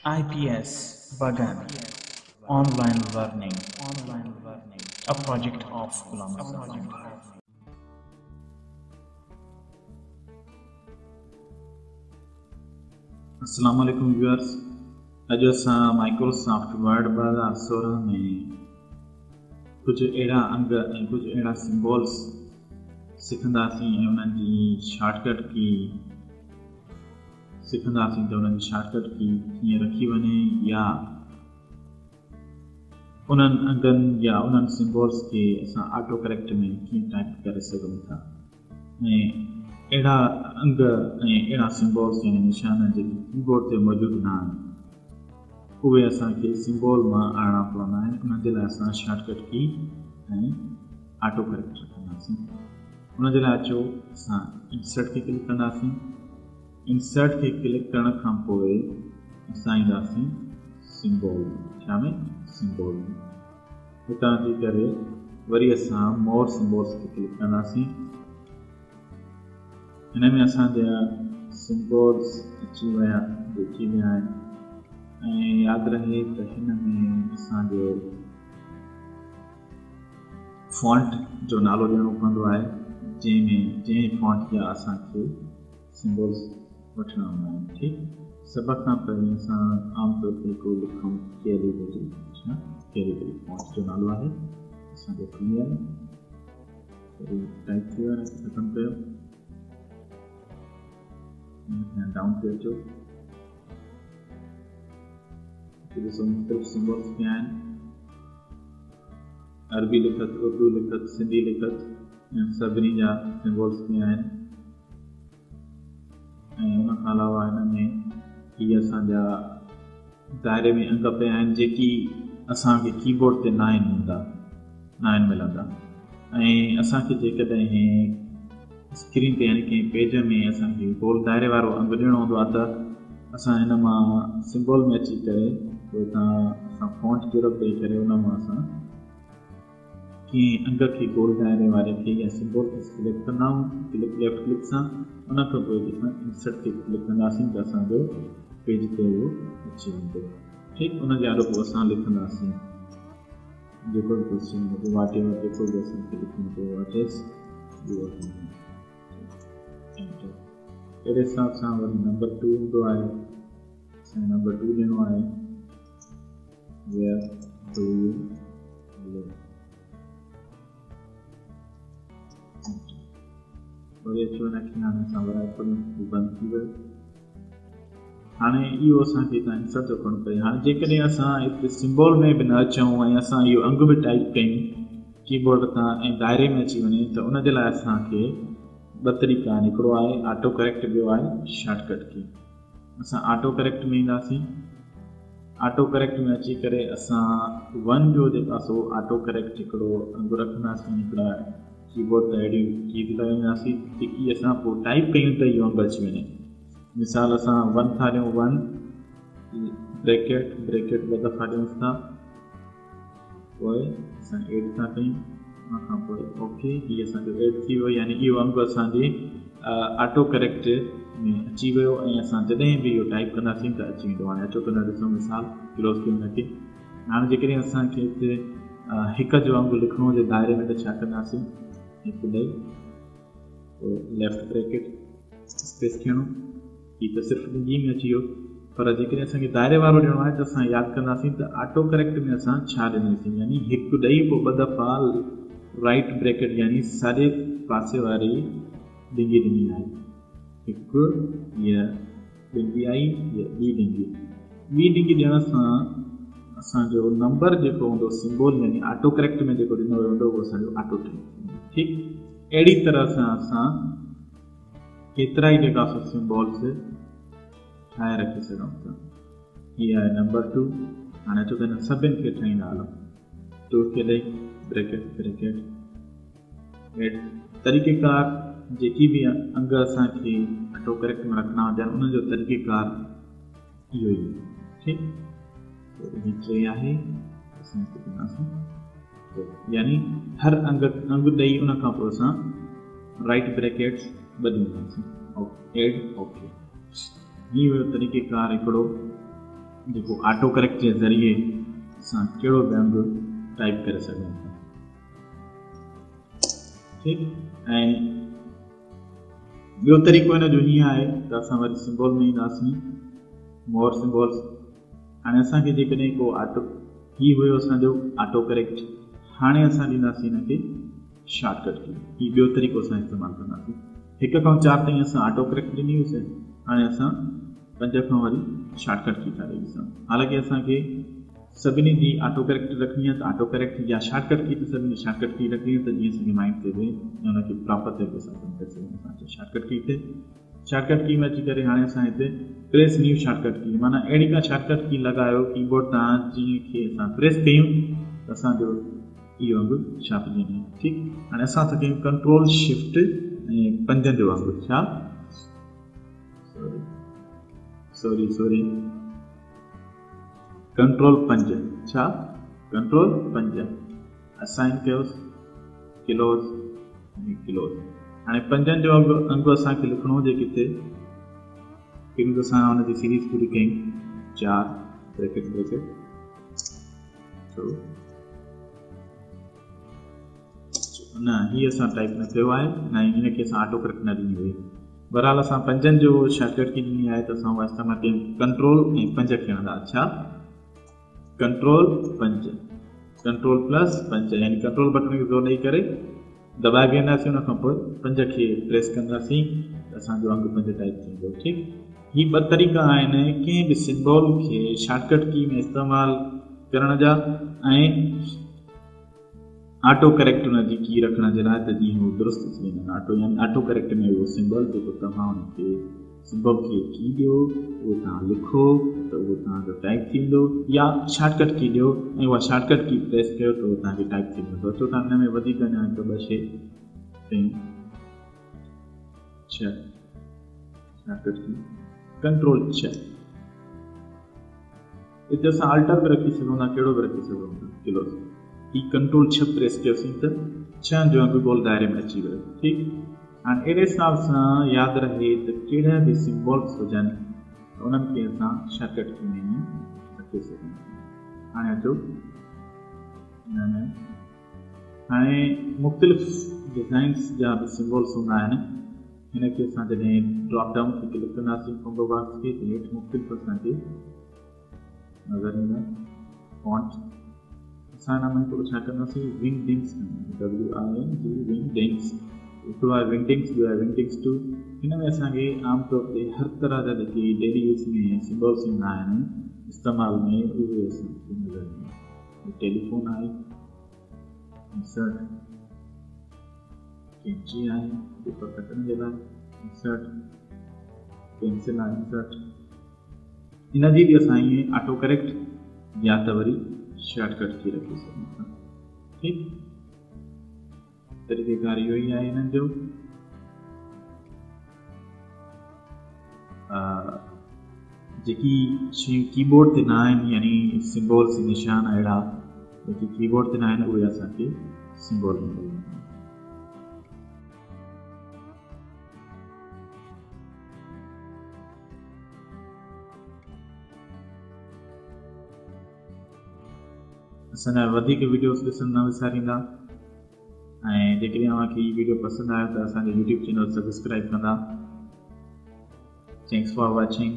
IPS Bagan Online Learning, a project of Ghulam Azam. अस्सलाम वालेकुम viewers. अॼु असां माइक्रोसॉफ्ट वर्ड 2016 में कुझु अहिड़ा अंग ऐं कुझु अहिड़ा सिम्बॉल्स सिखंदासीं ऐं उन्हनि जी शॉर्टकट की सिखंदासीं त उन्हनि जी शॉर्टकट की कीअं रखी वञे या उन्हनि अंगनि या उन्हनि सिम्बॉल्स खे असां ऑटो करेक्ट में कीअं टाइप करे सघूं था ऐं अहिड़ा अंग ऐं अहिड़ा सिम्बॉल्स यानी निशान जेके कीबोर्ड ते मौजूदु न आहिनि उहे असांखे सिम्बॉल मां आणणा पवंदा आहिनि। उन जे लाइ असां शॉर्टकट की ऐं ऑटो करेक्ट रखंदासीं। उन जे लाइ अचो असां इंसर्ट खे क्लिक कंदासीं। इंसर्ट खे क्लिक करण खां पोइ असां ईंदासीं सिम्बॉल छा में सिम्बॉल में हितां थी करे वरी असां मोर सिम्बॉल्स खे क्लिक कंदासीं। हिन में असांजा सिम्बॉल्स अची विया आहिनि ऐं यादि रहे त हिन में असांजो फॉन्ट जो नालो ॾियणो पवंदो आहे जंहिं फॉन्ट जा असांखे सिम्बॉल्स वठणा हूंदा आहिनि। ठीकु, सभ खां पहिरीं असां आमतौर ते हिकिड़ो लिखूं कैलिबरी फॉन्ट जो नालो आहे असांजो क्लियर टाइप थी वियो आहे। ख़तमु कयो, डाउन पे अचो, ॾिसो मुख़्तलिफ़ सिम्बॉल्स कीअं आहिनि, अरबी लिखत, उर्दू लिखत, सिंधी लिखत ऐं सभिनी जा सिम्बॉल्स कीअं आहिनि। ऐं उन खां अलावा हिन में इहे असांजा दायरे में अंग पिया आहिनि जेकी असांखे कीबोर्ड ते न आहिनि मिलंदा ऐं असांखे जेकॾहिं स्क्रीन ते यानी कंहिं पेज में असांखे गोल दायरे वारो अंग ॾियणो हूंदो आहे त असां हिन मां सिम्बॉल में अची करे पोइ असां फॉन्ट ज़रूरत ॾेई करे उन मां असां कंहिं अंग खे गोल दायरे वारे खे या सिम्बॉल खे सिलेक्ट कंदा आहियूं लेफ्ट क्लिक सां। उन खां पोइ असां इंसर्ट खे क्लिक कंदासीं त असांजो पेज ते उहो अची वेंदो। ठीकु, उन जे आॾो पोइ असां लिखंदासीं जेको बि क्वेश्चन हुजे वाट एवर जेको बि असांखे लिखणो पियो वाट इज़ अहिड़े हिसाब सां वरी नंबर 2 हूंदो आहे, असांखे नंबर 2 ॾियणो आहे वेयर डू यू लिव। वरी अचो हिनखे हाणे असां वराए पढ़ूं बंदि थी वियो। हाणे इहो असांखे हितां इंसर्ट जो करिणो पए। हाणे जेकॾहिं असां हिते सिम्बॉल में बि न अचूं ऐं असां इहो अंग बि टाइप कयूं कीबोर्ड तां ऐं दायरे में अची वञे त उन जे लाइ असांखे ॿ तरीक़ा आहिनि। हिकिड़ो आहे ऑटो करेक्ट, ॿियो आहे शॉर्टकट की। असां ऑटो करेक्ट में ईंदासीं। ऑटो करेक्ट में अची करे असां 1 जो जेका सो ऑटो करेक्ट हिकिड़ो अंग रखंदासीं, हिकिड़ा कीबोर्ड ते अहिड़ियूं कीज़ लॻाईंदासीं जेकी असां पोइ टाइप कयूं त इहो अंग अची वञे। मिसाल असां 1 था ॾियूं 1 ब्रैकेट 2 दफ़ा ॾियूंसि था, पोइ असां 8 था कयूं, उन खां पोइ ओके, हीअ असांजो 8 थी वियो यानी इहो अंग असांजे ऑटो करेक्ट में अची वियो ऐं असां जॾहिं बि इहो टाइप कंदासीं त अची वेंदो। हाणे अचो कंदा ॾिसो मिसाल क्लोज़ कयूं हिनखे। हाणे जेकॾहिं असांखे हिते हिकु जो अंग लिखणो हुजे दायरे में त छा कंदासीं, हिकु ॾेई पोइ लेफ्ट ब्रैकेट स्पेस खणो, हीअ त सिर्फ़ु ॾिंगी में अची वियो। पर जेकॾहिं असांखे दायरे वारो ॾियणो आहे त असां यादि कंदासीं त ऑटो करेक्ट में असां छा ॾिनोसीं, यानी हिकु ॾेई पोइ 2 दफ़ा राइट ब्रैकेट यानी साॼे पासे वारी ॾिंगी ॾिनी आहे। हिकु हीअ ॾिंगी आई, हीअ ॿी ॾिंगी ॾियण सां असांजो नंबर जेको हूंदो सिम्बॉल यानी ऑटो करेक्ट में जेको ॾिनो वियो हूंदो उहो असांजो ऑटो टाइप। ठीकु, अहिड़ी तरह सां असां केतिरा ई जेका सिम्बॉल्स ठाहे रखी सघूं था। हीअ आहे नंबर 2। हाणे अचो त हिन सभिनि खे ठाहींदा हलूं। 2 खे ॾेई ब्रैकेट तरीक़ेकार जेकी बि अंग असांखे ऑटो करेक्ट में रखणा हुजनि उन जो तरीक़ेकार इहो ई आहे। ठीकु, हीअ 3 आहे असांखे कंदासीं यानी हर अंग ॾेई उन खां पोइ असां राइट ब्रैकेट्स ॿधींदासीं। ओके, हीअ हुयो तरीक़ेकार हिकिड़ो जेको ऑटो करेक्ट जे ज़रिए असां कहिड़ो बि अंग टाइप करे सघूं था। ठीकु, ऐं ॿियो तरीक़ो हिन जो हीअं आहे त असां वरी सिंबल में ईंदासीं, मोर सिंबल्स। हाणे असांखे जेकॾहिं को ऑटो, हीउ हुयो असांजो ऑटो करेक्ट, हाणे असां ॾींदासीं हिनखे शॉर्टकट की। हीउ ॿियो तरीक़ो असां इस्तेमालु कंदासीं। 1 खां 4 ताईं असां ऑटो करेक्ट ॾिनी हुईसीं, हाणे असां 5 खां वरी शॉर्टकट की था ॾिसूं। हालांकि असांखे सभिनी जी ऑटो करेक्ट रखणी आहे त ऑटो करेक्ट या शॉर्टकट की त सभिनी शॉर्टकट की रखणी आहे, त जीअं असांखे माइंड ते वेहे हुनखे प्रॉपर तरीक़े सां कमु करे सघूं। असां शॉर्टकट की ते शॉर्टकट की में अची करे हाणे असां हिते प्रेस न्यू शॉर्टकट की, माना अहिड़ी का शॉर्टकट की लॻायो कीबोर्ड तां जीअं खे असां प्रेस कयूं त असांजो इहो अंग छापिजी वञे। ठीकु, हाणे असां था कयूं कंट्रोल शिफ्ट ऐं 5 जो अंग, छा सॉरी कंट्रोल 5, छा कंट्रोल 5 असाइन कयोसि किलोस ऐं किलोस। हाणे 5 जो अंग असांखे लिखणो हुजे किथे, किंग असां हुनजी सीरीज़ पूरी कयूं 4 ब्रैकेट न, हीअ असां टाइप न कयो आहे, न हिनखे असां ऑटो करेक्ट न ॾिनी हुई। बहरहाल असां 5 जो शॉर्टकट की ॾिनी आहे त असां उहा इस्तेमालु कयूं कंट्रोल ऐं 5 खणंदा, छा कंट्रोल 5 कंट्रोल प्लस 5, यानी कंट्रोल बटन खे ज़ोर ॾेई करे दॿाए वेंदासीं, हुन खां पोइ 5 खे प्रेस कंदासीं त असांजो अंग 5 टाइप थींदो। ठीकु, ही 2 तरीक़ा आहिनि कंहिं बि सिंबल खे शॉर्टकट की में इस्तेमालु करण जा ऐं ऑटो करेक्ट हुनजी की रखण जे लाइ, त जीअं हू दुरुस्त थी वञनि। ऑटो यानी ऑटो करेक्ट में उहो सिंबल जेको तव्हां हुनखे सिंबल खे की ॾियो, उहो तव्हां लिखो त उहो तव्हांजो टाइप थींदो, या शॉर्टकट की ॾियो ऐं उहा शॉर्टकट की प्रेस कयो त उहो तव्हांखे टाइप थी वेंदो। अचो तव्हां हिन में वधीक अञा 2 शइ कयूं, 6 शॉर्टकट की कंट्रोल 6, हिते असां अल्टर बि रखी सघूं था, कहिड़ो बि रखी सघूं था किलो। ही कंट्रोल 6 प्रेस कयोसीं त 6 जो अंग गोल दायरे में अची वियो। ठीकु, हाणे अहिड़े हिसाब सां यादि रहे त कहिड़ा बि सिंबल्स हुजनि त उन्हनि खे असां शॉर्टकट की में रखी सघूं। हाणे अचो हाणे मुख़्तलिफ़ डिज़ाइंस जा बि सिंबल्स हूंदा आहिनि, हिनखे असां जॾहिं ड्रॉप डाउन खे क्लिक कंदासीं कॉम्बो बॉक्स खे, त हेठि मुख़्तलिफ़ असांखे नज़र ईंदा फॉन्ट। असां हिन में हिकिड़ो छा कंदासीं विंगडिंग्स, WING विंगडिंग्स, हिकिड़ो आहे विंगडिंग्स, ॿियो आहे विंगडिंग्स 2। हिन में असांखे आमतौर ते हर तरह जा जेके डेली यूज़ में सिंबल्स ईंदा आहिनि इस्तेमाल में, उहे असांखे नज़र ईंदा। टेलीफोन आहे, इंसर्ट, कैंची आहे पेपर कटण जे लाइ, इंसर्ट, पेंसिल आहे इंसर्ट। इन जी बि असां ईअं ऑटो करेक्ट या त वरी शॉर्टकट की रखी सघूं था। ठीकु, तरीक़ेकार इहो ई आहे हिननि जो। जेकी शयूं कीबोर्ड ते न आहिनि, यानी सिंबल्स निशान अहिड़ा जेके कीबोर्ड ते न आहिनि, उहे असांखे सिंबल मिलंदा। असांजा वधीक वीडियोस ॾिसण न विसारींदा, ऐं जेकॾहिं तव्हांखे हीउ वीडियो पसंदि आयो त असांजे यूट्यूब चैनल सब्सक्राइब कंदा। Thanks for watching.